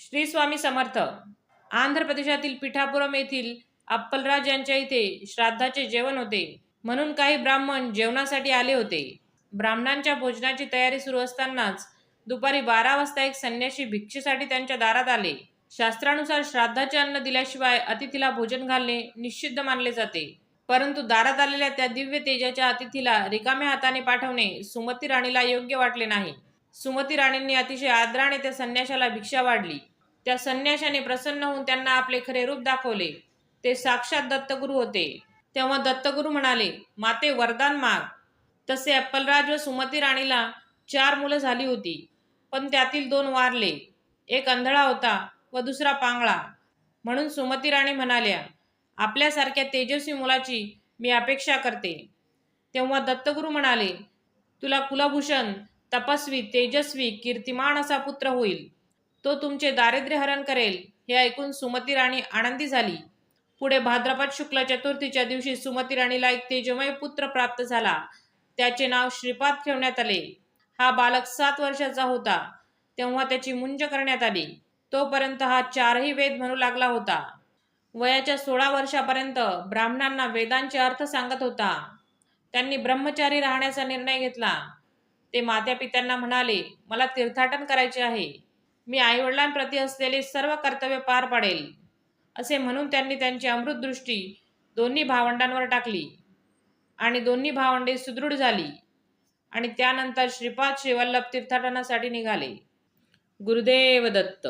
श्री स्वामी समर्थ. आंध्र प्रदेशातील पिठापुरम येथील अप्पलराज यांच्या इथे श्राद्धाचे जेवण होते, म्हणून काही ब्राह्मण जेवणासाठी आले होते. ब्राह्मणांच्या भोजनाची तयारी सुरू असतानाच दुपारी 12 वाजता एक संन्यासी भिक्षेसाठी त्यांच्या दारात आले. शास्त्रानुसार श्राद्धाचे अन्न दिल्याशिवाय अतिथीला भोजन घालणे निषिद्ध मानले जाते. परंतु दारात आलेल्या त्या दिव्य तेजाच्या अतिथीला रिकाम्या हाताने पाठवणे सुमती राणीला योग्य वाटले नाही. सुमती राणींनी अतिशय आदराने त्या संन्याशाला भिक्षा वाढली. त्या संन्याशाने प्रसन्न होऊन त्यांना आपले खरे रूप दाखवले. ते साक्षात दत्तगुरू होते. तेव्हा दत्तगुरू म्हणाले, माते वरदान माग. तसे अप्पलराज व सुमती राणीला 4 मुलं झाली होती, पण त्यातील 2 वारले. एक अंधळा होता व दुसरा पांगळा. म्हणून सुमती राणी म्हणाल्या, आपल्यासारख्या तेजस्वी मुलाची मी अपेक्षा करते. तेव्हा दत्तगुरू म्हणाले, तुला कुलभूषण, तपस्वी, तेजस्वी, कीर्तिमान असा पुत्र होईल. तो तुमचे दारिद्र्य हरण करेल. हे ऐकून सुमती राणी आनंदी झाली. पुढे भाद्रपद शुक्ल चतुर्थीच्या दिवशी सुमती राणीला एक तेजमय पुत्र प्राप्त झाला. त्याचे नाव श्रीपाद ठेवण्यात आले. हा बालक 7 वर्षाचा होता तेव्हा त्याची मुंज करण्यात आली. तोपर्यंत हा 4ही वेद म्हणू लागला होता. वयाच्या 16 वर्षापर्यंत ब्राह्मणांना वेदांचे अर्थ सांगत होता. त्यांनी ब्रह्मचारी राहण्याचा निर्णय घेतला. ते मात्या पित्यांना म्हणाले, मला तीर्थाटन करायचे आहे. मी आईवडिलांप्रती असलेले सर्व कर्तव्य पार पाडेल. असे म्हणून त्यांनी त्यांची अमृतदृष्टी दोन्ही भावंडांवर टाकली आणि दोन्ही भावंडे सुदृढ झाली आणि त्यानंतर श्रीपाद श्रीवल्लभ तीर्थाटनासाठी निघाले. गुरुदेव दत्त.